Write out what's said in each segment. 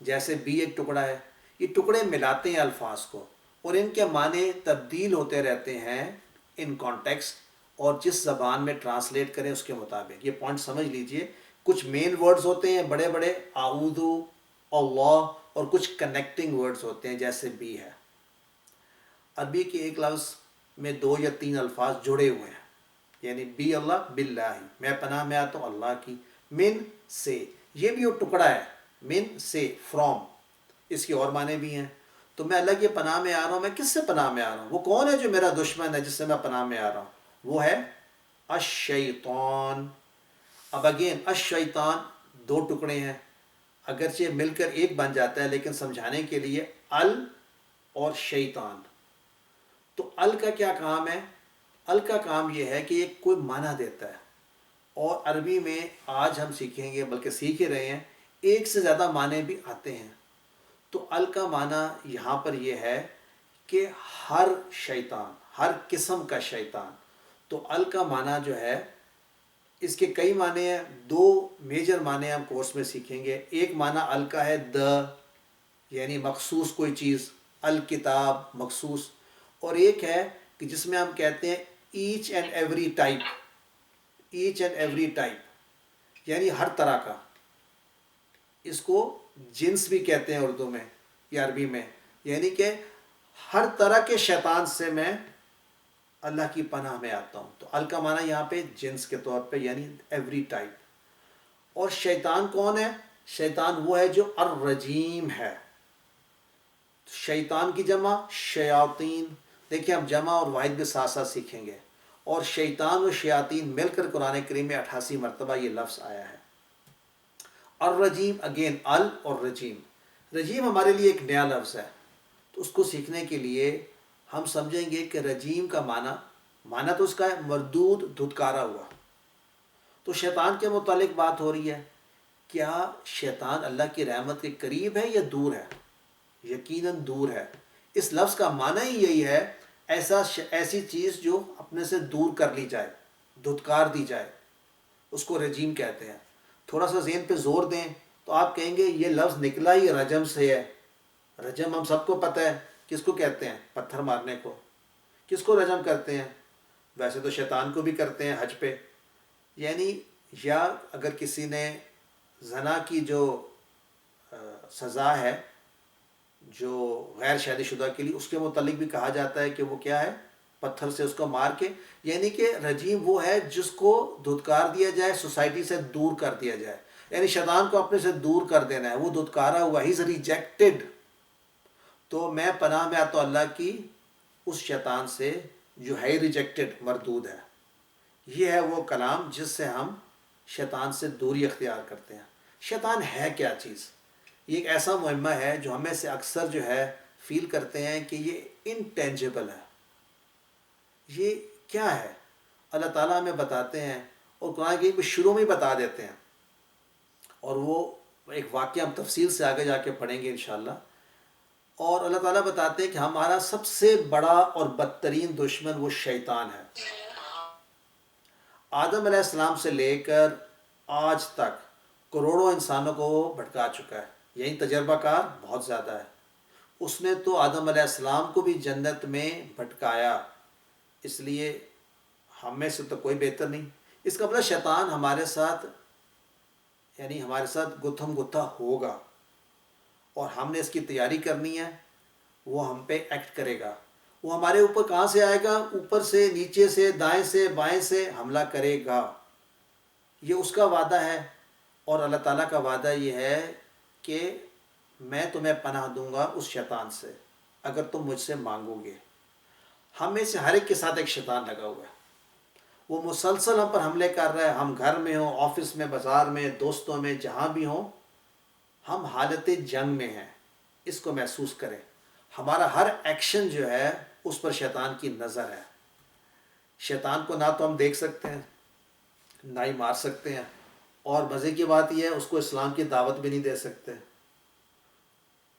جیسے بی ایک ٹکڑا ہے، یہ ٹکڑے ملاتے ہیں الفاظ کو اور ان کے معنی تبدیل ہوتے رہتے ہیں ان کانٹیکسٹ، اور جس زبان میں ٹرانسلیٹ کریں اس کے مطابق. یہ پوائنٹ سمجھ لیجئے. کچھ مین ورڈز ہوتے ہیں بڑے بڑے، اعوذ، اللہ، اور کچھ کنیکٹنگ ورڈز ہوتے ہیں جیسے بی ہے. عربی کے ایک لفظ میں 2 یا 3 الفاظ جڑے ہوئے ہیں، یعنی بی اللہ، باللہ، میں پناہ میں آتا ہوں اللہ کی، من سے، یہ بھی وہ ٹکڑا ہے، من سے، فرام، اس کے اور معنی بھی ہیں. تو میں اللہ کی پناہ میں آ رہا ہوں. میں کس سے پناہ میں آ رہا ہوں؟ وہ کون ہے جو میرا دشمن ہے جس سے میں پناہ میں آ رہا ہوں؟ وہ ہے الشیطان. اب اگین الشیطان 2 ٹکڑے ہیں، اگرچہ مل کر ایک بن جاتا ہے، لیکن سمجھانے کے لیے ال اور شیطان. تو ال کا کیا کام ہے؟ ال کا کام یہ ہے کہ یہ کوئی معنی دیتا ہے، اور عربی میں آج ہم سیکھیں گے، بلکہ سیکھ ہی رہے ہیں، ایک سے زیادہ معنی بھی آتے ہیں. تو ال کا معنی یہاں پر یہ ہے کہ ہر شیطان، ہر قسم کا شیطان. تو ال کا معنی جو ہے، اس کے کئی معنی ہیں. 2 میجر معنی ہم کورس میں سیکھیں گے. ایک معنی ال کا ہے دا، یعنی مخصوص کوئی چیز، الکتاب مخصوص. اور ایک ہے کہ جس میں ہم کہتے ہیں each and every type, each and every type, یعنی ہر طرح کا. اس کو جنس بھی کہتے ہیں اردو میں یا عربی میں، یعنی کہ ہر طرح کے شیطان سے میں اللہ کی پناہ میں آتا ہوں. تو ال کا معنی یہاں پہ جنس کے طور پہ، یعنی ایوری ٹائپ. اور شیطان کون ہے؟ شیطان وہ ہے جو الرجیم ہے. شیطان کی جمع شیاطین. دیکھیں ہم جمع اور واحد بھی ساتھ ساتھ سیکھیں گے. اور شیطان و شیاطین مل کر قرآن کریم میں 88 مرتبہ یہ لفظ آیا ہے. الرجیم، اگین ال اور رجیم. رجیم ہمارے لیے ایک نیا لفظ ہے، تو اس کو سیکھنے کے لیے ہم سمجھیں گے کہ رجیم کا معنی تو اس کا ہے مردود، دھتکارا ہوا. تو شیطان کے متعلق بات ہو رہی ہے. کیا شیطان اللہ کی رحمت کے قریب ہے یا دور ہے؟ یقیناً دور ہے. اس لفظ کا معنی ہی یہی ہے، ایسی چیز جو اپنے سے دور کر لی جائے، دھتکار دی جائے، اس کو رجیم کہتے ہیں. تھوڑا سا ذہن پہ زور دیں تو آپ کہیں گے یہ لفظ نکلا ہی رجم سے ہے. رجم ہم سب کو پتہ ہے کس کو کہتے ہیں، پتھر مارنے کو. کس کو رجم کرتے ہیں؟ ویسے تو شیطان کو بھی کرتے ہیں حج پہ. یعنی یا اگر کسی نے زنا کی جو سزا ہے جو غیر شادی شدہ کے لیے، اس کے متعلق بھی کہا جاتا ہے کہ وہ کیا ہے، پتھر سے اس کو مار کے. یعنی کہ رجیم وہ ہے جس کو دھتکار دیا جائے، سوسائٹی سے دور کر دیا جائے. یعنی شیطان کو اپنے سے دور کر دینا ہے، وہ دھتکارا ہوا، ہی از ریجیکٹڈ. تو میں پناہ میں آتا ہوں اللہ کی اس شیطان سے جو ہے ریجیکٹڈ، مردود ہے. یہ ہے وہ کلام جس سے ہم شیطان سے دوری اختیار کرتے ہیں. شیطان ہے کیا چیز؟ یہ ایک ایسا مہمہ ہے جو ہمیں سے اکثر جو ہے فیل کرتے ہیں کہ یہ انٹینجیبل ہے. یہ کیا ہے؟ اللہ تعالیٰ ہمیں بتاتے ہیں، اور قرآن کی شروع میں بتا دیتے ہیں، اور وہ ایک واقعہ ہم تفصیل سے آگے جا کے پڑھیں گے انشاءاللہ. اور اللہ تعالیٰ بتاتے ہیں کہ ہمارا سب سے بڑا اور بدترین دشمن وہ شیطان ہے. آدم علیہ السلام سے لے کر آج تک کروڑوں انسانوں کو وہ بھٹکا چکا ہے. یہی تجربہ کار بہت زیادہ ہے. اس نے تو آدم علیہ السلام کو بھی جنت میں بھٹکایا، اس لیے ہم میں سے تو کوئی بہتر نہیں. اس کا مطلب شیطان ہمارے ساتھ، یعنی ہمارے ساتھ گتھم گتھا ہوگا، اور ہم نے اس کی تیاری کرنی ہے. وہ ہم پہ ایکٹ کرے گا. وہ ہمارے اوپر کہاں سے آئے گا؟ اوپر سے، نیچے سے، دائیں سے، بائیں سے حملہ کرے گا. یہ اس کا وعدہ ہے. اور اللہ تعالیٰ کا وعدہ یہ ہے کہ میں تمہیں پناہ دوں گا اس شیطان سے اگر تم مجھ سے مانگو گے. ہم میں سے ہر ایک کے ساتھ ایک شیطان لگا ہوا ہے. وہ مسلسل ہم پر حملے کر رہا ہے. ہم گھر میں ہوں، آفس میں، بازار میں، دوستوں میں، جہاں بھی ہوں، ہم حالت جنگ میں ہیں. اس کو محسوس کریں. ہمارا ہر ایکشن جو ہے اس پر شیطان کی نظر ہے. شیطان کو نہ تو ہم دیکھ سکتے ہیں، نہ ہی مار سکتے ہیں، اور مزے کی بات یہ ہے اس کو اسلام کی دعوت بھی نہیں دے سکتے.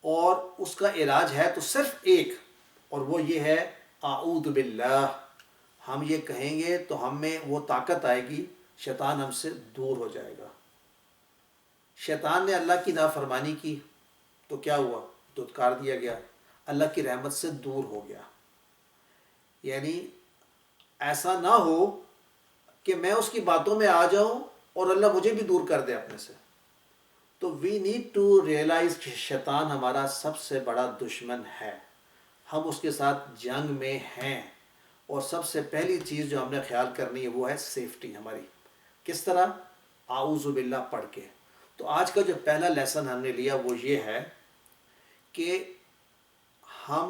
اور اس کا علاج ہے تو صرف ایک، اور وہ یہ ہے اعوذ باللہ. ہم یہ کہیں گے تو ہم میں وہ طاقت آئے گی، شیطان ہم سے دور ہو جائے گا. شیطان نے اللہ کی نافرمانی کی تو کیا ہوا؟ دھتکار دیا گیا، اللہ کی رحمت سے دور ہو گیا۔ یعنی ایسا نہ ہو کہ میں اس کی باتوں میں آ جاؤں اور اللہ مجھے بھی دور کر دے اپنے سے۔ تو وی نیڈ ٹو ریئلائز کہ شیطان ہمارا سب سے بڑا دشمن ہے، ہم اس کے ساتھ جنگ میں ہیں، اور سب سے پہلی چیز جو ہم نے خیال کرنی ہے وہ ہے سیفٹی ہماری۔ کس طرح؟ اعوذ باللہ پڑھ کے۔ تو آج کا جو پہلا لیسن ہم نے لیا وہ یہ ہے کہ ہم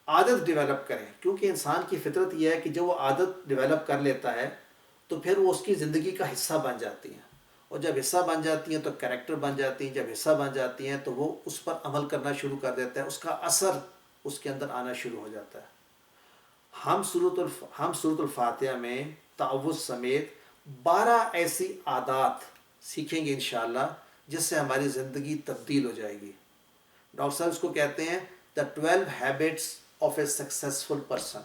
عادت ڈیولپ کریں، کیونکہ انسان کی فطرت یہ ہے کہ جب وہ عادت ڈیولپ کر لیتا ہے تو پھر وہ اس کی زندگی کا حصہ بن جاتی ہیں، اور جب حصہ بن جاتی ہیں تو کریکٹر بن جاتی ہیں، جب حصہ بن جاتی ہیں تو وہ اس پر عمل کرنا شروع کر دیتا ہے، اس کا اثر اس کے اندر آنا شروع ہو جاتا ہے۔ ہم سورۃ الفاتحہ میں تعوذ سمیت 12 ایسی عادات سیکھیں گے انشاءاللہ جس سے ہماری زندگی تبدیل ہو جائے گی۔ ڈاکٹر صاحب اس کو کہتے ہیں دا 12 habits of a successful person.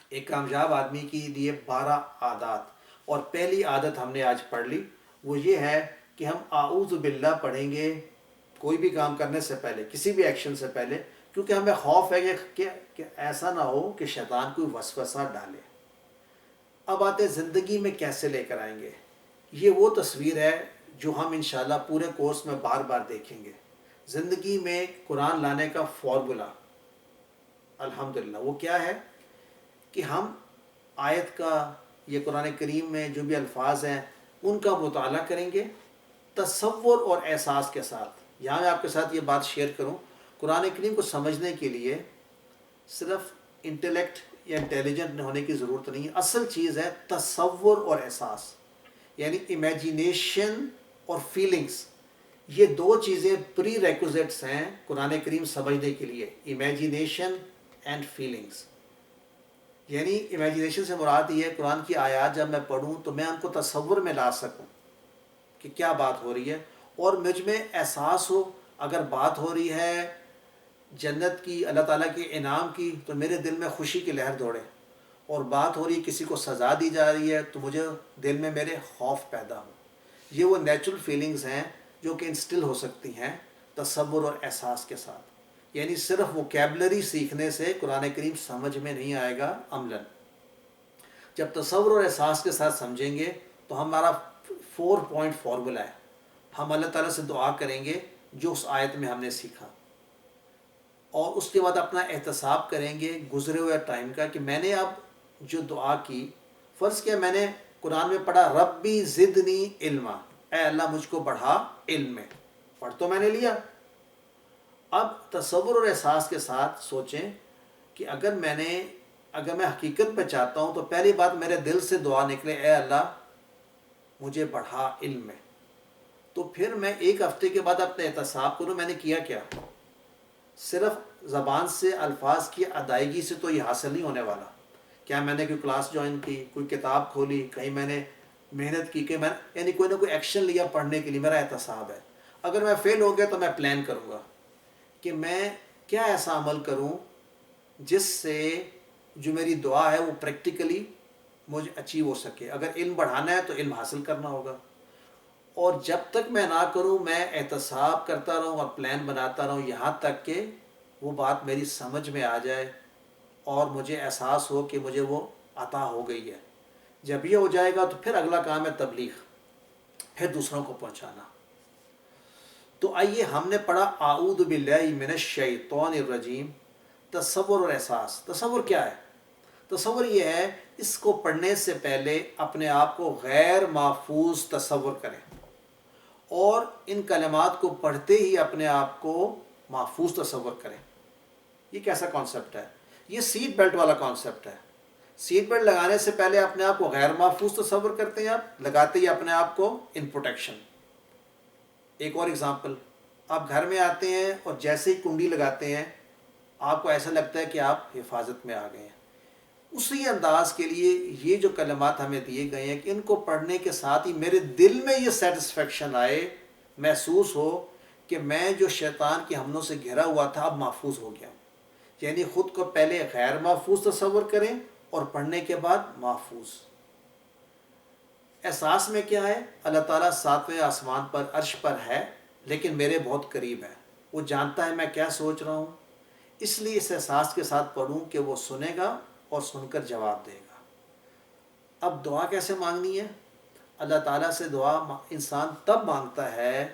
ایک کامیاب آدمی کے لیے 12 عادات، اور پہلی عادت ہم نے آج پڑھ لی، وہ یہ ہے کہ ہم اعوذ باللہ پڑھیں گے کوئی بھی کام کرنے سے پہلے، کسی بھی ایکشن سے پہلے، کیونکہ ہمیں خوف ہے کہ ایسا نہ ہو کہ شیطان کوئی وسوسہ ڈالے۔ اب آتے زندگی میں کیسے لے کر آئیں گے، یہ وہ تصویر ہے جو ہم انشاءاللہ پورے کورس میں بار بار دیکھیں گے۔ زندگی میں قرآن لانے کا فارمولا الحمدللہ وہ کیا ہے کہ ہم آیت کا، یہ قرآن کریم میں جو بھی الفاظ ہیں ان کا مطالعہ کریں گے تصور اور احساس کے ساتھ۔ یہاں میں آپ کے ساتھ یہ بات شیئر کروں، قرآن کریم کو سمجھنے کے لیے صرف انٹلیکٹ یا انٹیلیجنٹ ہونے کی ضرورت نہیں ہے، اصل چیز ہے تصور اور احساس، یعنی امیجینیشن اور فیلنگز۔ یہ دو چیزیں پری ریکوزٹس ہیں قرآن کریم سمجھنے کے لیے، امیجینیشن اینڈ فیلنگز۔ یعنی امیجینیشن سے مراد یہ ہے قرآن کی آیات جب میں پڑھوں تو میں ان کو تصور میں لا سکوں کہ کیا بات ہو رہی ہے، اور مجھ میں احساس ہو، اگر بات ہو رہی ہے جنت کی، اللہ تعالیٰ کے انعام کی، تو میرے دل میں خوشی کی لہر دوڑے، اور بات ہو رہی کسی کو سزا دی جا رہی ہے تو مجھے دل میں میرے خوف پیدا ہو۔ یہ وہ نیچرل فیلنگز ہیں جو کہ انسٹل ہو سکتی ہیں تصور اور احساس کے ساتھ۔ یعنی صرف ووکیبلری سیکھنے سے قرآن کریم سمجھ میں نہیں آئے گا عملاً۔ جب تصور اور احساس کے ساتھ سمجھیں گے تو ہمارا 4 پوائنٹ فارمولا ہے، ہم اللہ تعالیٰ سے دعا کریں گے جو اس آیت میں ہم نے سیکھا، اور اس کے بعد اپنا احتساب کریں گے گزرے ہوئے ٹائم کا کہ میں نے اب جو دعا کی، فرض کیا میں نے قرآن میں پڑھا ربی زدنی علما، اے اللہ مجھ کو بڑھا علم میں، پڑھ تو میں نے لیا۔ اب تصور اور احساس کے ساتھ سوچیں کہ اگر میں حقیقت پہ چاہتا ہوں تو پہلی بات میرے دل سے دعا نکلے اے اللہ مجھے بڑھا علم میں، تو پھر میں 1 ہفتے کے بعد اپنے احتساب کروں میں نے کیا کیا۔ صرف زبان سے الفاظ کی ادائیگی سے تو یہ حاصل نہیں ہونے والا۔ کیا میں نے کوئی کلاس جوائن کی، کوئی کتاب کھولی، کہیں میں نے محنت کی، کہ میں یعنی کوئی نہ کوئی ایکشن لیا پڑھنے کے لیے، میرا احتساب ہے۔ اگر میں فیل ہو گیا تو میں پلان کروں گا کہ میں کیا ایسا عمل کروں جس سے جو میری دعا ہے وہ پریکٹیکلی مجھے اچیو ہو سکے۔ اگر علم بڑھانا ہے تو علم حاصل کرنا ہوگا، اور جب تک میں نہ کروں میں احتساب کرتا رہوں اور پلان بناتا رہوں یہاں تک کہ وہ بات میری سمجھ میں آ جائے اور مجھے احساس ہو کہ مجھے وہ عطا ہو گئی ہے۔ جب یہ ہو جائے گا تو پھر اگلا کام ہے تبلیغ، پھر دوسروں کو پہنچانا۔ تو آئیے ہم نے پڑھا اعوذ باللہ من الشیطان الرجیم، تصور اور احساس۔ تصور کیا ہے؟ تصور یہ ہے اس کو پڑھنے سے پہلے اپنے آپ کو غیر محفوظ تصور کریں، اور ان کلمات کو پڑھتے ہی اپنے آپ کو محفوظ تصور کریں۔ یہ کیسا کانسیپٹ ہے؟ یہ سیٹ بیلٹ والا کانسیپٹ ہے۔ سیٹ بیلٹ لگانے سے پہلے اپنے آپ کو غیر محفوظ تصور کرتے ہیں آپ، لگاتے ہی اپنے آپ کو ان پروٹیکشن۔ ایک اور اگزامپل، آپ گھر میں آتے ہیں اور جیسے ہی کنڈی لگاتے ہیں آپ کو ایسا لگتا ہے کہ آپ حفاظت میں آ گئے ہیں۔ اسی انداز کے لیے یہ جو کلمات ہمیں دیے گئے ہیں کہ ان کو پڑھنے کے ساتھ ہی میرے دل میں یہ سیٹسفیکشن آئے، محسوس ہو کہ میں جو شیطان کی حملوں سے گھرا ہوا تھا اب محفوظ ہو گیا ہوں۔ یعنی خود کو پہلے غیر محفوظ تصور کریں اور پڑھنے کے بعد محفوظ۔ احساس میں کیا ہے؟ اللہ تعالیٰ ساتویں آسمان پر عرش پر ہے، لیکن میرے بہت قریب ہے، وہ جانتا ہے میں کیا سوچ رہا ہوں، اس لیے اس احساس کے ساتھ پڑھوں کہ وہ سنے گا اور سن کر جواب دے گا۔ اب دعا کیسے مانگنی ہے؟ اللہ تعالیٰ سے دعا انسان تب مانگتا ہے،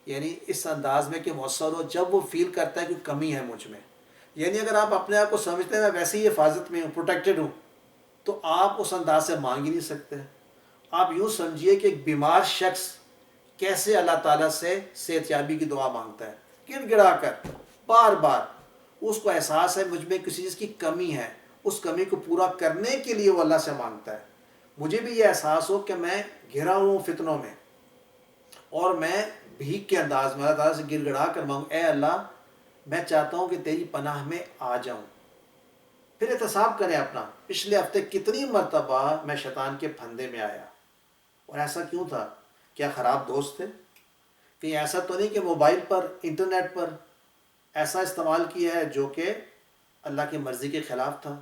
یعنی اس انداز میں کہ مؤثر ہو، جب وہ فیل کرتا ہے کہ کمی ہے مجھ میں۔ یعنی اگر آپ اپنے آپ کو سمجھتے ہیں میں ویسے ہی حفاظت میں ہوں، پروٹیکٹڈ ہوں، تو آپ اس انداز سے مانگ ہی نہیں سکتے۔ آپ یوں سمجھیے کہ ایک بیمار شخص کیسے اللہ تعالیٰ سے صحت یابی کی دعا مانگتا ہے، گڑ گڑا کر بار بار۔ اس کو احساس ہے مجھ میں کسی چیز کی کمی ہے، اس کمی کو پورا کرنے کے لیے وہ اللہ سے مانگتا ہے۔ مجھے بھی یہ احساس ہو کہ میں گھرا ہوں فتنوں میں، اور میں بھیک کے انداز میں اللہ تعالیٰ سے گڑ گڑا کر مانگوں، اے اللہ میں چاہتا ہوں کہ تیری پناہ میں آ جاؤں۔ پھر احتساب کریں اپنا، پچھلے ہفتے کتنی مرتبہ میں شیطان کے پھندے میں آیا، اور ایسا کیوں تھا؟ کیا خراب دوست تھے؟ کہیں ایسا تو نہیں کہ موبائل پر، انٹرنیٹ پر ایسا استعمال کیا ہے جو کہ اللہ کی مرضی کے خلاف تھا؟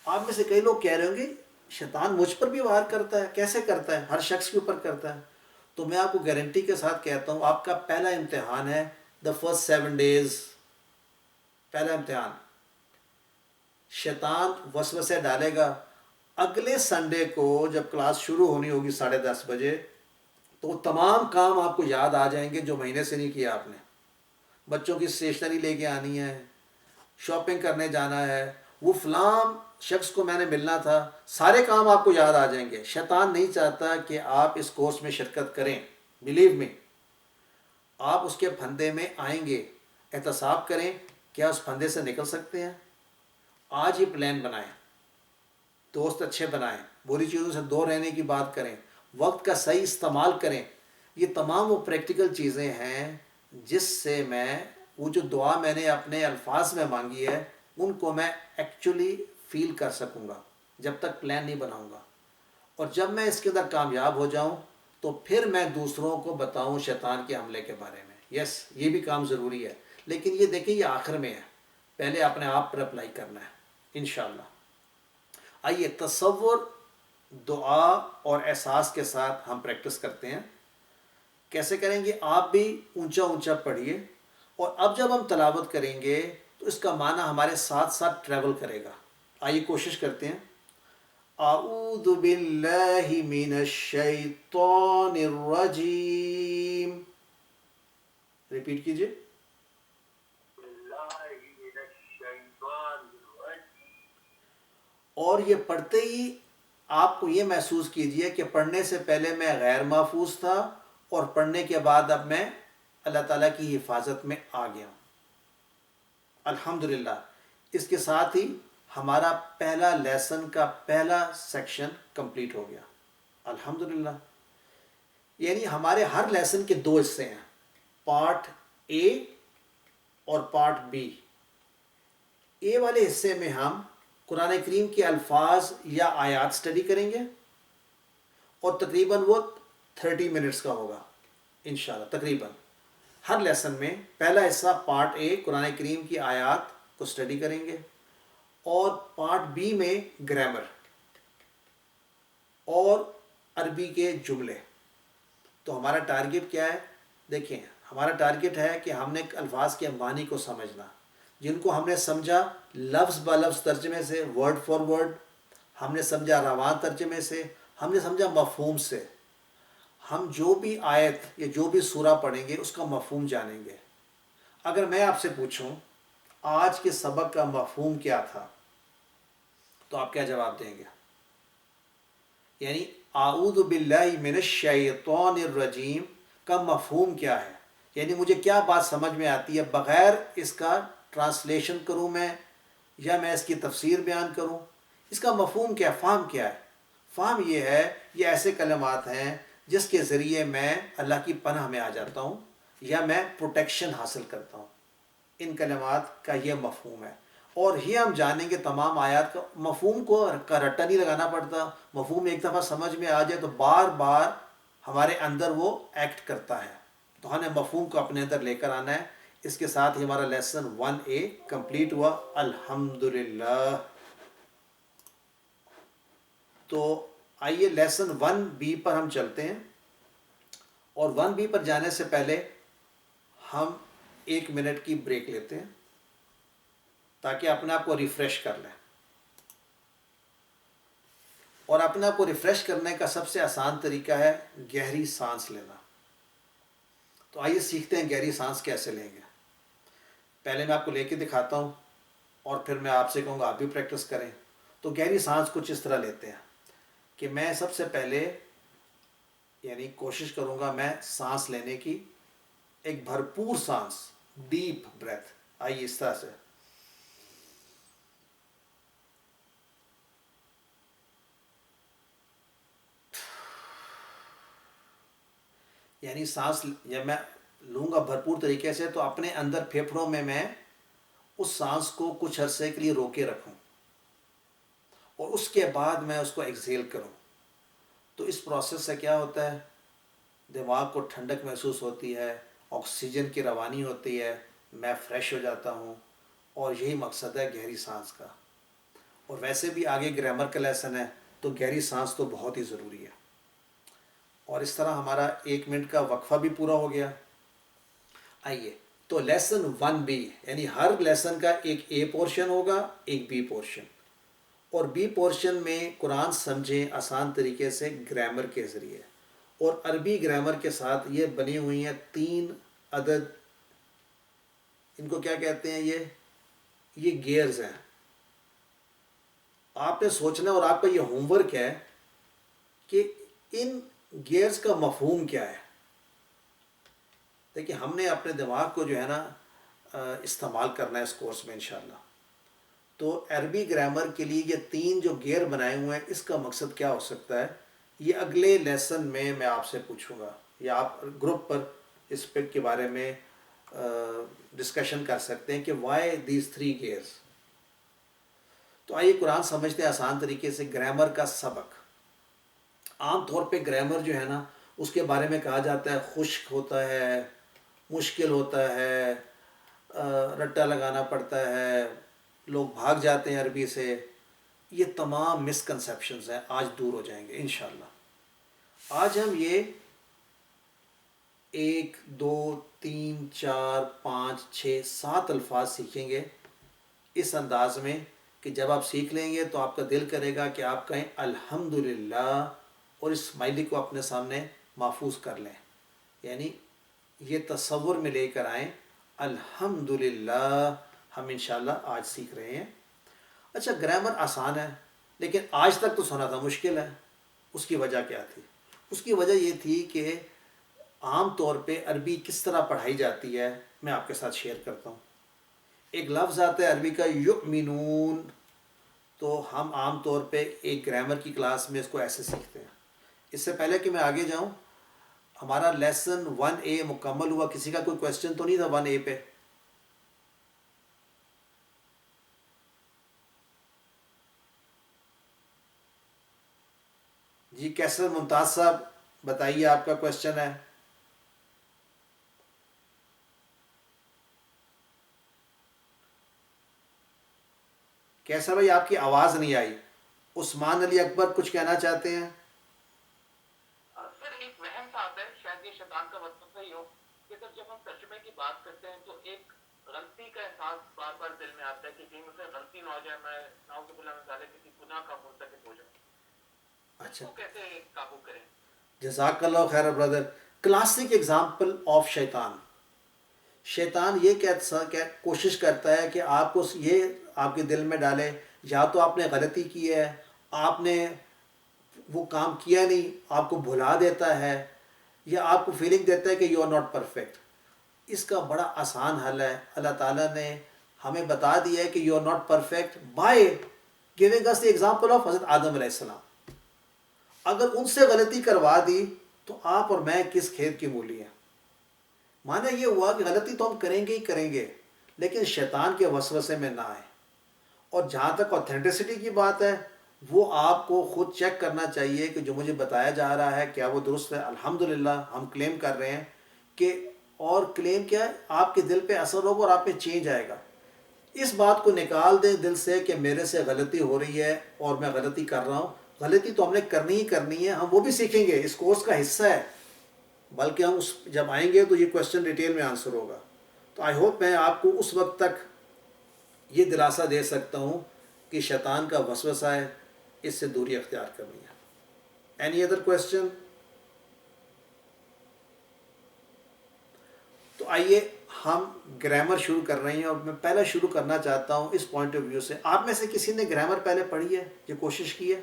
آپ میں سے کئی لوگ کہہ رہے ہوں گے شیطان مجھ پر بھی وار کرتا ہے، کیسے کرتا ہے؟ ہر شخص کے اوپر کرتا ہے۔ تو میں آپ کو گارنٹی کے ساتھ کہتا ہوں، آپ کا پہلا امتحان ہے دا فرسٹ 7 days، پہلا امتحان۔ شیطان وسوسے ڈالے گا۔ اگلے سنڈے کو جب کلاس شروع ہونی ہوگی 10:30 بجے، تو وہ تمام کام آپ کو یاد آ جائیں گے جو مہینے سے نہیں کیا آپ نے۔ بچوں کی اسٹیشنری لے کے آنی ہے، شاپنگ کرنے جانا ہے، وہ فلاں شخص کو میں نے ملنا تھا، سارے کام آپ کو یاد آ جائیں گے۔ شیطان نہیں چاہتا کہ آپ اس کورس میں شرکت کریں، بلیو می۔ آپ اس کے پھندے میں آئیں گے، احتساب کریں کیا اس پھندے سے نکل سکتے ہیں۔ آج ہی پلان بنائیں، دوست اچھے بنائیں، بری چیزوں سے دور رہنے کی بات کریں، وقت کا صحیح استعمال کریں۔ یہ تمام وہ پریکٹیکل چیزیں ہیں جس سے میں وہ جو دعا میں نے اپنے الفاظ میں مانگی ہے ان کو میں ایکچولی فیل کر سکوں گا جب تک پلان نہیں بناؤں گا۔ اور جب میں اس کے اندر کامیاب ہو جاؤں تو پھر میں دوسروں کو بتاؤں شیطان کے حملے کے بارے میں۔ یس، یہ بھی کام ضروری ہے، لیکن یہ دیکھیں یہ آخر میں ہے، پہلے اپنے آپ پر اپلائی کرنا ہے انشاءاللہ۔ آئیے تصور، دعا اور احساس کے ساتھ ہم پریکٹس کرتے ہیں۔ کیسے کریں گے؟ آپ بھی اونچا اونچا پڑھیے، اور اب جب ہم تلاوت کریں گے تو اس کا معنی ہمارے ساتھ ساتھ ٹریول کرے گا۔ آئیے کوشش کرتے ہیں۔ اعوذ باللہ من الشیطان الرجیم، ریپیٹ کیجئے۔ اور یہ پڑھتے ہی آپ کو یہ محسوس کیجئے کہ پڑھنے سے پہلے میں غیر محفوظ تھا، اور پڑھنے کے بعد اب میں اللہ تعالیٰ کی حفاظت میں آ گیا ہوں۔ الحمدللہ۔ اس کے ساتھ ہی ہمارا پہلا لیسن کا پہلا سیکشن کمپلیٹ ہو گیا، الحمدللہ۔ یعنی ہمارے ہر لیسن کے 2 حصے ہیں، پارٹ اے اور پارٹ بی۔ اے والے حصے میں ہم قرآن کریم کے الفاظ یا آیات سٹڈی کریں گے، اور تقریباً وہ 30 منٹس کا ہوگا انشاءاللہ۔ تقریباً ہر لیسن میں پہلا حصہ پارٹ اے قرآن کریم کی آیات کو سٹڈی کریں گے، اور پارٹ بی میں گرامر اور عربی کے جملے۔ تو ہمارا ٹارگٹ کیا ہے؟ دیکھیں، ہمارا ٹارگٹ ہے کہ ہم نے الفاظ کے معنی کو سمجھنا، جن کو ہم نے سمجھا لفظ با لفظ ترجمے سے، ورڈ فار ورڈ، ہم نے سمجھا روان ترجمے سے، ہم نے سمجھا مفہوم سے۔ ہم جو بھی آیت یا جو بھی سورہ پڑھیں گے اس کا مفہوم جانیں گے۔ اگر میں آپ سے پوچھوں آج کے سبق کا مفہوم کیا تھا، تو آپ کیا جواب دیں گے؟ یعنی اعوذ باللہ من الشیطان الرجیم کا مفہوم کیا ہے؟ یعنی مجھے کیا بات سمجھ میں آتی ہے بغیر اس کا ٹرانسلیشن کروں میں، یا میں اس کی تفسیر بیان کروں؟ اس کا مفہوم کیا ہے؟ فہم کیا ہے؟ فہم یہ ہے، یہ ایسے کلمات ہیں جس کے ذریعے میں اللہ کی پناہ میں آ جاتا ہوں یا میں پروٹیکشن حاصل کرتا ہوں۔ ان کلمات کا یہ مفہوم ہے، اور یہ ہم جانیں گے تمام آیات کا مفہوم کو کا رٹا نہیں لگانا پڑتا۔ مفہوم ایک دفعہ سمجھ میں آ جائے تو بار بار ہمارے اندر وہ ایکٹ کرتا ہے، تو ہمیں مفہوم کو اپنے اندر لے کر آنا ہے۔ اس کے ساتھ ہی ہمارا لیسن 1A کمپلیٹ ہوا، الحمدللہ۔ تو آئیے لیسن 1B پر ہم چلتے ہیں، اور 1B پر جانے سے پہلے ہم 1 منٹ کی بریک لیتے ہیں تاکہ اپنے آپ کو ریفریش کر لیں. اور اپنے آپ کو ریفریش کرنے کا سب سے آسان طریقہ ہے گہری سانس لینا. تو آئیے سیکھتے ہیں گہری سانس کیسے لیں گے. پہلے میں آپ کو لے کے دکھاتا ہوں اور پھر میں آپ سے کہوں گا آپ بھی پریکٹس کریں. تو گہری سانس کچھ اس طرح لیتے ہیں کہ میں سب سے پہلے یعنی کوشش کروں گا میں سانس لینے کی، ایک بھرپور سانس، ڈیپ بریتھ. آئیے اس طرح سے یعنی سانس جب میں لوں گا بھرپور طریقے سے تو اپنے اندر پھیپھڑوں میں اس سانس کو کچھ عرصے کے لیے روکے رکھوں اور اس کے بعد میں اس کو ایکسہیل کروں. تو اس پروسیس سے کیا ہوتا ہے، دماغ کو ٹھنڈک محسوس ہوتی ہے، آکسیجن کی روانی ہوتی ہے، میں فریش ہو جاتا ہوں. اور یہی مقصد ہے گہری سانس کا. اور ویسے بھی آگے گرامر کا لیسن ہے تو گہری سانس تو بہت ہی ضروری ہے. اور اس طرح ہمارا 1 منٹ کا وقفہ بھی پورا ہو گیا. آئیے تو لیسن 1B یعنی ہر لیسن کا ایک A پورشن ہوگا، ایک B پورشن. اور B پورشن میں قرآن سمجھیں آسان طریقے سے گرامر کے ذریعے. اور عربی گرامر کے ساتھ یہ بنی ہوئی ہیں 3 عدد، ان کو کیا کہتے ہیں، یہ گیئرز ہیں. آپ نے سوچنا اور آپ کا یہ ہوم ورک ہے کہ ان گیئرز کا مفہوم کیا ہے. دیکھیں ہم نے اپنے دماغ کو جو ہے نا استعمال کرنا ہے اس کورس میں انشاءاللہ. تو عربی گرامر کے لیے یہ 3 جو گیئر بنائے ہوئے ہیں اس کا مقصد کیا ہو سکتا ہے، یہ اگلے لیسن میں آپ سے پوچھوں گا، یا آپ گروپ پر اس پک کے بارے میں ڈسکشن کر سکتے ہیں کہ وائی دیز 3 گیئرز. تو آئیے قرآن سمجھتے ہیں آسان طریقے سے. گرامر کا سبق، عام طور پہ گرامر جو ہے نا اس کے بارے میں کہا جاتا ہے خشک ہوتا ہے، مشکل ہوتا ہے، رٹا لگانا پڑتا ہے، لوگ بھاگ جاتے ہیں عربی سے. یہ تمام مسکنسیپشنز ہیں، آج دور ہو جائیں گے انشاءاللہ. آج ہم یہ 1 2 3 4 5 6 7 الفاظ سیکھیں گے اس انداز میں کہ جب آپ سیکھ لیں گے تو آپ کا دل کرے گا کہ آپ کہیں الحمدللہ اور اس اسمائلی کو اپنے سامنے محفوظ کر لیں. یعنی یہ تصور میں لے کر آئیں الحمدللہ ہم انشاءاللہ آج سیکھ رہے ہیں. اچھا گرامر آسان ہے لیکن آج تک تو سنا تھا مشکل ہے. اس کی وجہ کیا تھی؟ اس کی وجہ یہ تھی کہ عام طور پہ عربی کس طرح پڑھائی جاتی ہے میں آپ کے ساتھ شیئر کرتا ہوں. ایک لفظ آتا ہے عربی کا یؤمنون، تو ہم عام طور پہ ایک گرامر کی کلاس میں اس کو ایسے سیکھتے ہیں. اس سے پہلے کہ میں آگے جاؤں، ہمارا لیسن 1A مکمل ہوا. کسی کا کوئی کویسچن تو نہیں تھا 1A پہ؟ جی کیسر ممتاز صاحب بتائیے آپ کا کویسچن ہے. کیسر بھائی آپ کی آواز نہیں آئی. عثمان علی اکبر کچھ کہنا چاہتے ہیں؟ سر ایک وہم سا آتا ہے، شاید یہ شیطان کا وسوسہ ہی ہو کہ سر جب ہم ترجمے کی بات کرتے ہیں تو ایک غلطی کا احساس بار بار دل میں آتا ہے کہ کہیں مجھ سے غلطی نہ ہو جائے، میں نعوذ باللہ من ذالک کسی گناہ کا مرتکب ہو جاؤں. اس اچھا کو کیسے قابو کریں؟ جزاک اللہ خیر برادر. کلاسک ایگزامپل آف شیطان. شیطان یہ کوشش کرتا ہے کہ آپ کو یہ آپ کے دل میں ڈالے یا تو آپ نے غلطی کی ہے، آپ نے وہ کام کیا نہیں، آپ کو بھلا دیتا ہے، یا آپ کو فیلنگ دیتا ہے کہ یو آر ناٹ پرفیکٹ. اس کا بڑا آسان حل ہے. اللہ تعالیٰ نے ہمیں بتا دیا ہے کہ you are not perfect by giving us the example of حضرت آدم علیہ السلام. اگر ان سے غلطی کروا دی تو آپ اور میں کس کھیت کی مولی ہیں. معنی یہ ہوا کہ غلطی تو ہم کریں گے ہی کریں گے لیکن شیطان کے وسوسے میں نہ آئے. اور جہاں تک اوتھینٹسٹی کی بات ہے وہ آپ کو خود چیک کرنا چاہیے کہ جو مجھے بتایا جا رہا ہے کیا وہ درست ہے. الحمدللہ ہم کلیم کر رہے ہیں کہ، اور کلیم کیا ہے، آپ کے دل پہ اثر ہوگا اور آپ پہ چینج آئے گا. اس بات کو نکال دیں دل سے کہ میرے سے غلطی ہو رہی ہے اور میں غلطی کر رہا ہوں. غلطی تو ہم نے کرنی ہی کرنی ہے، ہم وہ بھی سیکھیں گے، اس کورس کا حصہ ہے، بلکہ ہم اس جب آئیں گے تو یہ کویشچن ڈیٹیل میں آنسر ہوگا. تو آئی ہوپ میں آپ کو اس وقت تک یہ دلاسا دے سکتا ہوں کہ شیطان کا وسوسہ ہے، اس سے دوری اختیار کرنی ہے. Any other question? تو آئیے ہم گرامر شروع کر رہے ہیں، اور میں پہلے شروع کرنا چاہتا ہوں اس پوائنٹ آف ویو سے. آپ میں سے کسی نے گرامر پہلے پڑھی ہے، یہ کوشش کی ہے؟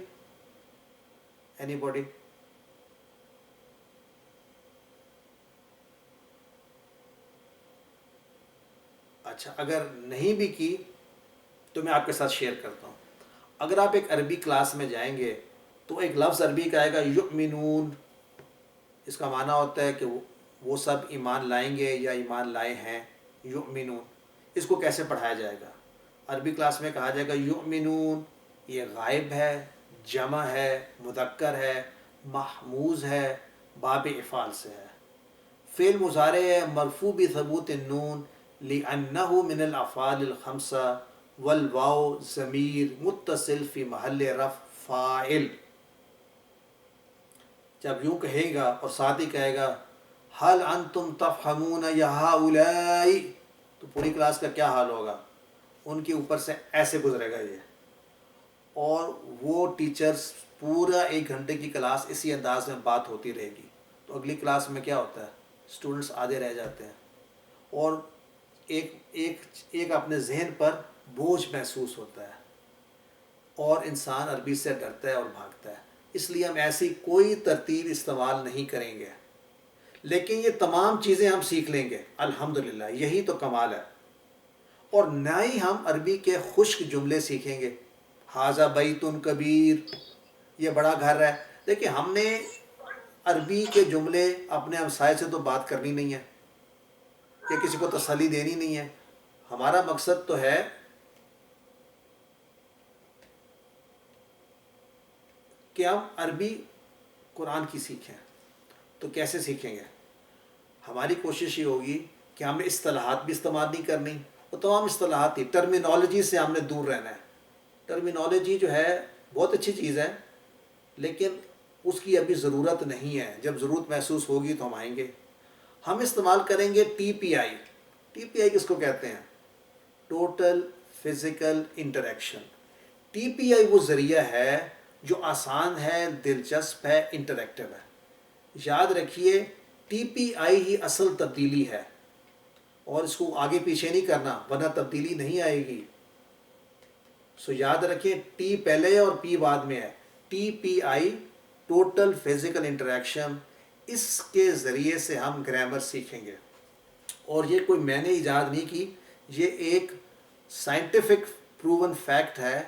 Any body? اچھا، اگر نہیں بھی کی تو میں آپ کے ساتھ شیئر کرتا ہوں. اگر آپ ایک عربی کلاس میں جائیں گے تو ایک لفظ عربی کا آئے گا یؤمنون. اس کا معنی ہوتا ہے کہ وہ سب ایمان لائیں گے یا ایمان لائے ہیں. یؤمنون اس کو کیسے پڑھایا جائے گا؟ عربی کلاس میں کہا جائے گا یؤمنون. یہ غائب ہے، جمع ہے، مذکر ہے، محموز ہے، باب افعال سے ہے. فعل مضارع ہے، مرفوع بثبوت النون لأنه من الافعال الخمسہ، والواو ضمیر متصل فی محل رفع فاعل. جب یوں کہے گا اور ساتھ ہی کہے گا حل انتم تفہمون یا ہؤلاء، تو پوری کلاس کا کیا حال ہوگا؟ ان کے اوپر سے ایسے گزرے گا یہ، اور وہ ٹیچرز پورا 1 گھنٹے کی کلاس اسی انداز میں بات ہوتی رہے گی. تو اگلی کلاس میں کیا ہوتا ہے؟ اسٹوڈنٹس آدھے رہ جاتے ہیں اور ایک اپنے ذہن پر بوجھ محسوس ہوتا ہے، اور انسان عربی سے ڈرتا ہے اور بھاگتا ہے. اس لیے ہم ایسی کوئی ترتیب استعمال نہیں کریں گے، لیکن یہ تمام چیزیں ہم سیکھ لیں گے الحمدللہ. یہی تو کمال ہے. اور نہ ہی ہم عربی کے خشک جملے سیکھیں گے. ھذا بیت کبیر، یہ بڑا گھر ہے. دیکھیں ہم نے عربی کے جملے اپنے ہمسائے سے تو بات کرنی نہیں ہے، یا کسی کو تسلی دینی نہیں ہے. ہمارا مقصد تو ہے کہ ہم عربی قرآن کی سیکھیں. تو کیسے سیکھیں گے؟ ہماری کوشش یہ ہوگی کہ ہم نے اصطلاحات بھی استعمال نہیں کرنی. وہ تمام اصطلاحات ہی ٹرمینالوجی سے ہم نے دور رہنا ہے. ٹرمینالوجی جو ہے بہت اچھی چیز ہے، لیکن اس کی ابھی ضرورت نہیں ہے. جب ضرورت محسوس ہوگی تو ہم آئیں گے. ہم استعمال کریں گے ٹی پی آئی. ٹی پی آئی کس کو کہتے ہیں؟ Total physical interaction. T P I وہ ذریعہ ہے جو آسان ہے، دلچسپ ہے، انٹریکٹیو ہے. یاد رکھیے ٹی پی آئی ہی اصل تبدیلی ہے، اور اس کو آگے پیچھے نہیں کرنا ورنہ تبدیلی نہیں آئے گی. سو یاد رکھیں ٹی پہلے اور پی بعد میں ہے. ٹی پی آئی ٹوٹل فزیکل انٹریکشن. اس کے ذریعے سے ہم گرامر سیکھیں گے. اور یہ کوئی میں نے ایجاد نہیں کی، یہ ایک سائنٹیفک پروون فیکٹ ہے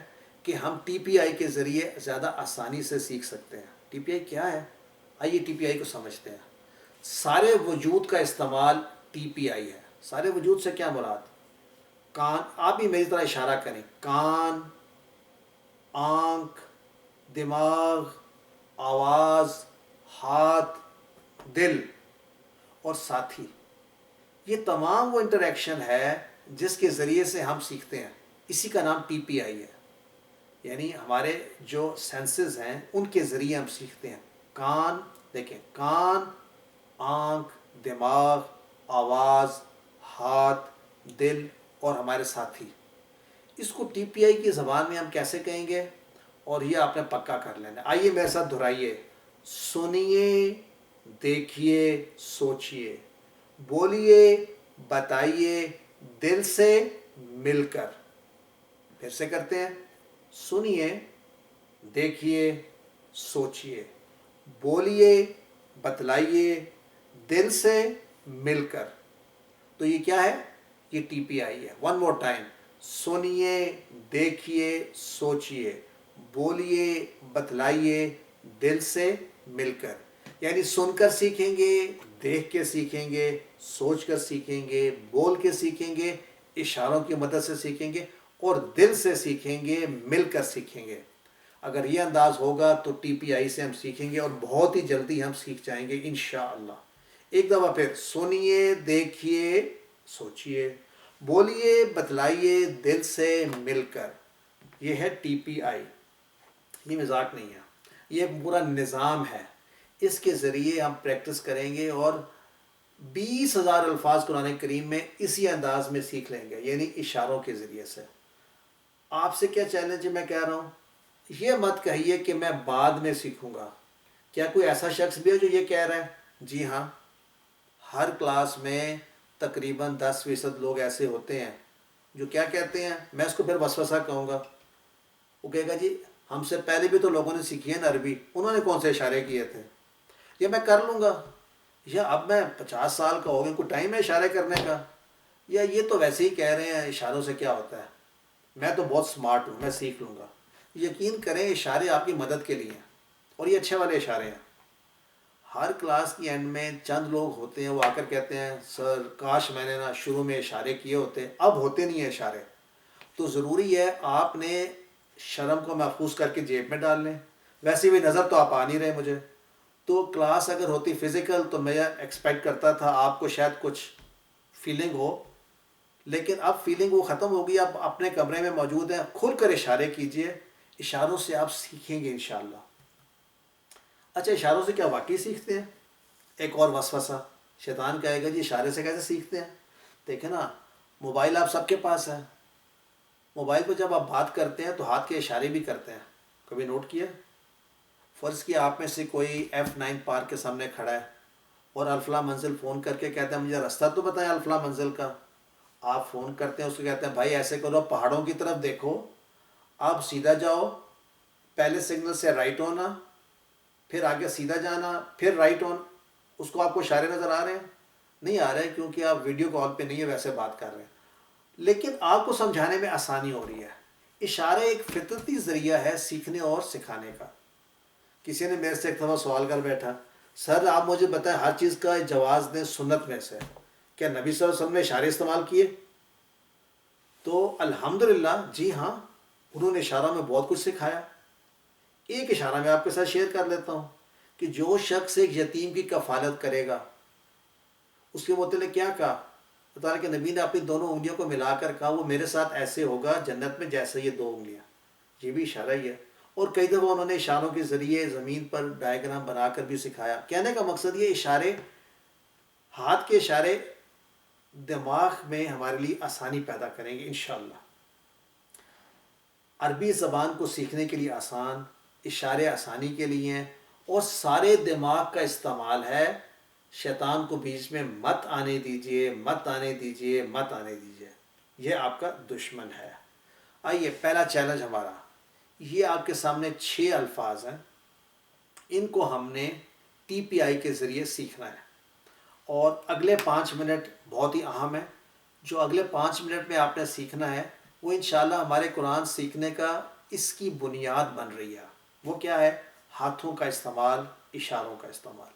کہ ہم ٹی پی آئی کے ذریعے زیادہ آسانی سے سیکھ سکتے ہیں. ٹی پی آئی کیا ہے؟ آئیے ٹی پی آئی کو سمجھتے ہیں. سارے وجود کا استعمال ٹی پی آئی ہے. سارے وجود سے کیا مراد؟ کان، آپ بھی میری طرح اشارہ کریں. کان، آنکھ، دماغ، آواز، ہاتھ، دل اور ساتھی. یہ تمام وہ انٹریکشن ہے جس کے ذریعے سے ہم سیکھتے ہیں. اسی کا نام ٹی پی آئی ہے. یعنی ہمارے جو سینسز ہیں ان کے ذریعے ہم سیکھتے ہیں. کان، دیکھیں کان، آنکھ، دماغ، آواز، ہاتھ، دل اور ہمارے ساتھی. اس کو ٹی پی آئی کی زبان میں ہم کیسے کہیں گے؟ اور یہ آپ نے پکا کر لینا. آئیے میرے ساتھ دہرائیے. سنیے، دیکھیے، سوچیے، بولیے، بتائیے، دل سے مل کر. پھر سے کرتے ہیں. سنیے، دیکھیے، سوچیے، بولیے، بتلائیے، دل سے مل کر. تو یہ کیا ہے؟ یہ ٹی پی آئی ہے. One more time. سنیے، دیکھیے، سوچیے، بولیے، بتلائیے، دل سے مل کر. یعنی سن کر سیکھیں گے، دیکھ کے سیکھیں گے، سوچ کر سیکھیں گے، بول کے سیکھیں گے، اشاروں کی مدد سے سیکھیں گے، اور دل سے سیکھیں گے، مل کر سیکھیں گے. اگر یہ انداز ہوگا تو ٹی پی آئی سے ہم سیکھیں گے، اور بہت ہی جلدی ہم سیکھ جائیں گے انشاءاللہ. ایک دفعہ پھر. سنیے، دیکھیے، سوچیے، بولیے، بتلائیے، دل سے مل کر. یہ ہے ٹی پی آئی. یہ مذاق نہیں ہے. یہ ایک پورا نظام ہے، اس کے ذریعے ہم پریکٹس کریں گے اور 20,000 الفاظ قرآن کریم میں اسی انداز میں سیکھ لیں گے، یعنی اشاروں کے ذریعے سے۔ آپ سے کیا چیلنج ہے میں کہہ رہا ہوں، یہ مت کہیے کہ میں بعد میں سیکھوں گا۔ کیا کوئی ایسا شخص بھی ہے جو یہ کہہ رہا ہے؟ جی ہاں، ہر کلاس میں تقریباً 10% لوگ ایسے ہوتے ہیں جو کیا کہتے ہیں، میں اس کو پھر وسوسہ کہوں گا، وہ کہے گا جی ہم سے پہلے بھی تو لوگوں نے سیکھی ہے نا عربی، انہوں نے کون سے اشارے کیے تھے، یہ میں کر لوں گا، یا اب میں 50 سال کا ہو گیا، کوئی ٹائم ہے اشارے کرنے کا، یا یہ تو ویسے ہی کہہ رہے ہیں اشاروں سے کیا ہوتا ہے، میں تو بہت سمارٹ ہوں، میں سیکھ لوں گا۔ یقین کریں اشارے آپ کی مدد کے لیے ہیں، اور یہ اچھے والے اشارے ہیں۔ ہر کلاس کی اینڈ میں چند لوگ ہوتے ہیں وہ آ کر کہتے ہیں سر کاش میں نے نا شروع میں اشارے کیے ہوتے، اب ہوتے نہیں ہیں اشارے۔ تو ضروری ہے آپ نے شرم کو محفوظ کر کے جیب میں ڈال لیں، ویسے بھی نظر تو آپ آ نہیں رہے مجھے، تو کلاس اگر ہوتی فزیکل تو میں ایکسپیکٹ کرتا تھا آپ کو شاید کچھ فیلنگ ہو، لیکن اب فیلنگ وہ ختم ہو گئی، آپ اپنے کمرے میں موجود ہیں، کھل کر اشارے کیجئے، اشاروں سے آپ سیکھیں گے انشاءاللہ۔ اچھا اشاروں سے کیا واقعی سیکھتے ہیں؟ ایک اور وسوسہ شیطان کہے گا جی اشارے سے کیسے سیکھتے ہیں؟ دیکھیں نا، موبائل آپ سب کے پاس ہے، موبائل پہ جب آپ بات کرتے ہیں تو ہاتھ کے اشارے بھی کرتے ہیں، کبھی نوٹ کیا؟ فرض کیا آپ میں سے کوئی F9 پارک کے سامنے کھڑا ہے اور الفلاں منزل فون کر کے کہتے ہیں مجھے راستہ تو بتائیں الفلاں منزل کا، آپ فون کرتے ہیں اس کو کہتے ہیں بھائی ایسے کرو پہاڑوں کی طرف دیکھو، آپ سیدھا جاؤ، پہلے سگنل سے رائٹ ہونا، پھر آگے سیدھا جانا، پھر رائٹ آن، اس کو آپ کو اشارے نظر آ رہے ہیں؟ نہیں آ رہے، کیونکہ آپ ویڈیو کال پہ نہیں ہے ویسے بات کر رہے ہیں، لیکن آپ کو سمجھانے میں آسانی ہو رہی ہے۔ اشارے ایک فطرتی ذریعہ ہے سیکھنے اور سکھانے کا۔ کسی نے میرے سے ایک دفعہ سوال کر بیٹھا، سر آپ مجھے بتائیں ہر چیز کا جواز دیں سنت میں سے، کیا نبی صلی اللہ علیہ وسلم نے اشارے استعمال کیے؟ تو الحمدللہ جی ہاں، انہوں نے اشارہ میں بہت کچھ سکھایا۔ ایک اشارہ میں آپ کے ساتھ شیئر کر لیتا ہوں کہ جو شخص ایک یتیم کی کفالت کرے گا، اس کے متعلق کیا کہا؟ بتا کہ نبی نے اپنی دونوں انگلیوں کو ملا کر کہا وہ میرے ساتھ ایسے ہوگا جنت میں جیسے یہ 2 انگلیاں، یہ بھی اشارہ ہی ہے۔ اور کئی دفعہ انہوں نے اشاروں کے ذریعے زمین پر ڈائیگرام بنا کر بھی سکھایا۔ کہنے کا مقصد یہ اشارے، ہاتھ کے اشارے دماغ میں ہمارے لیے آسانی پیدا کریں گے انشاءاللہ۔ عربی زبان کو سیکھنے کے لیے آسان، اشارے آسانی کے لیے ہیں، اور سارے دماغ کا استعمال ہے۔ شیطان کو بیچ میں مت آنے دیجئے، مت آنے دیجئے، مت آنے دیجئے، یہ آپ کا دشمن ہے۔ آئیے پہلا چیلنج ہمارا، یہ آپ کے سامنے 6 الفاظ ہیں، ان کو ہم نے TPI کے ذریعے سیکھنا ہے، اور اگلے 5 منٹ بہت ہی اہم ہے۔ جو اگلے 5 منٹ میں آپ نے سیکھنا ہے وہ انشاءاللہ ہمارے قرآن سیکھنے کا اس کی بنیاد بن رہی ہے۔ وہ کیا ہے؟ ہاتھوں کا استعمال، اشاروں کا استعمال۔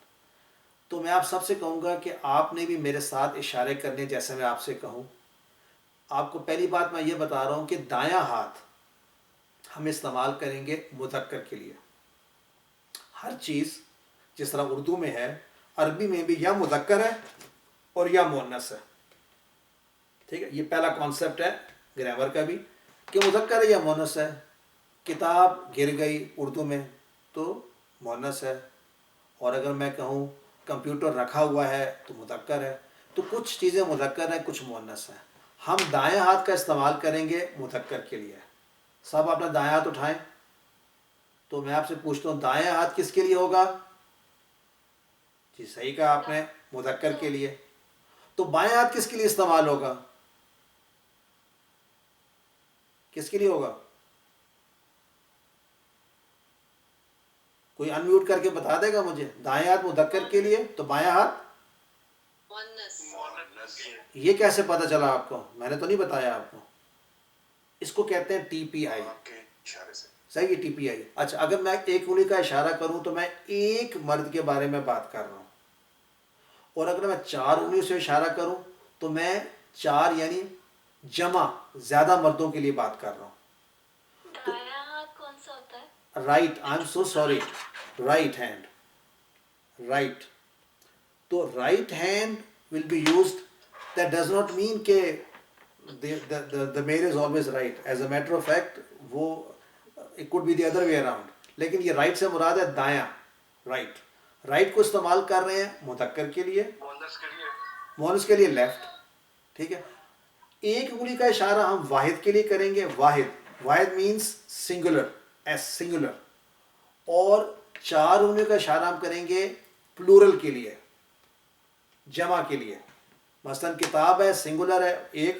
تو میں آپ سب سے کہوں گا کہ آپ نے بھی میرے ساتھ اشارے کرنے جیسے میں آپ سے کہوں۔ آپ کو پہلی بات میں یہ بتا رہا ہوں کہ دایاں ہاتھ ہم استعمال کریں گے مذکر کے لیے۔ ہر چیز جس طرح اردو میں ہے، عربی میں بھی یا مذکر ہے اور یا مؤنث ہے، ٹھیک ہے؟ یہ پہلا کانسیپٹ ہے گرامر کا بھی کہ مذکر ہے یا مؤنث ہے۔ کتاب گر گئی اردو میں تو مؤنث ہے، اور اگر میں کہوں کمپیوٹر رکھا ہوا ہے تو مذکر ہے۔ تو کچھ چیزیں مذکر ہیں، کچھ مؤنث ہیں۔ ہم دائیں ہاتھ کا استعمال کریں گے مذکر کے لیے۔ سب اپنا دائیں ہاتھ اٹھائیں، تو میں آپ سے پوچھتا ہوں دائیں ہاتھ کس کے لیے ہوگا؟ جی صحیح کہا آپ نے، مذکر کے لیے۔ تو بائیں ہاتھ کس کے لیے استعمال ہوگا؟ کس کے لیے ہوگا؟ کوئی ان میوٹ کر کے بتا دے گا مجھے؟ دائیں ہاتھ مذکر کے لیے تو بائیں ہاتھ یہ کیسے پتا چلا آپ کو؟ میں نے تو نہیں بتایا آپ کو۔ اس کو کہتے ہیں TPI، صحیح ہے TPI۔ اچھا اگر میں ایک انگلی کا اشارہ کروں تو میں ایک مرد کے بارے میں بات کر رہا ہوں، اور اگر میں 4 انگلیوں سے اشارہ کروں تو میں 4 یعنی جمع زیادہ مردوں کے لیے بات کر رہا ہوں۔ دایاں ہاتھ کون سا ہوتا ہے؟ Right, I am so sorry, right hand, right. تو right hand will be used, that does not mean کہ the male is always right. As a matter of fact وہ it could be the other way around. لیکن یہ right سے مراد ہے دایاں، right. Right کو استعمال کر رہے ہیں مذکر کے لیے، مؤنث کے لیے لیفٹ. ٹھیک ہے. ایک انگلی کا اشارہ ہم واحد کے لیے کریں گے، واحد مینس سنگولر، ایس سنگولر. اور 4 انگلیوں کا اشارہ ہم کریں گے پلورل کے لیے، جمع کے لیے. مثلا کتاب ہے، سنگولر ہے، ایک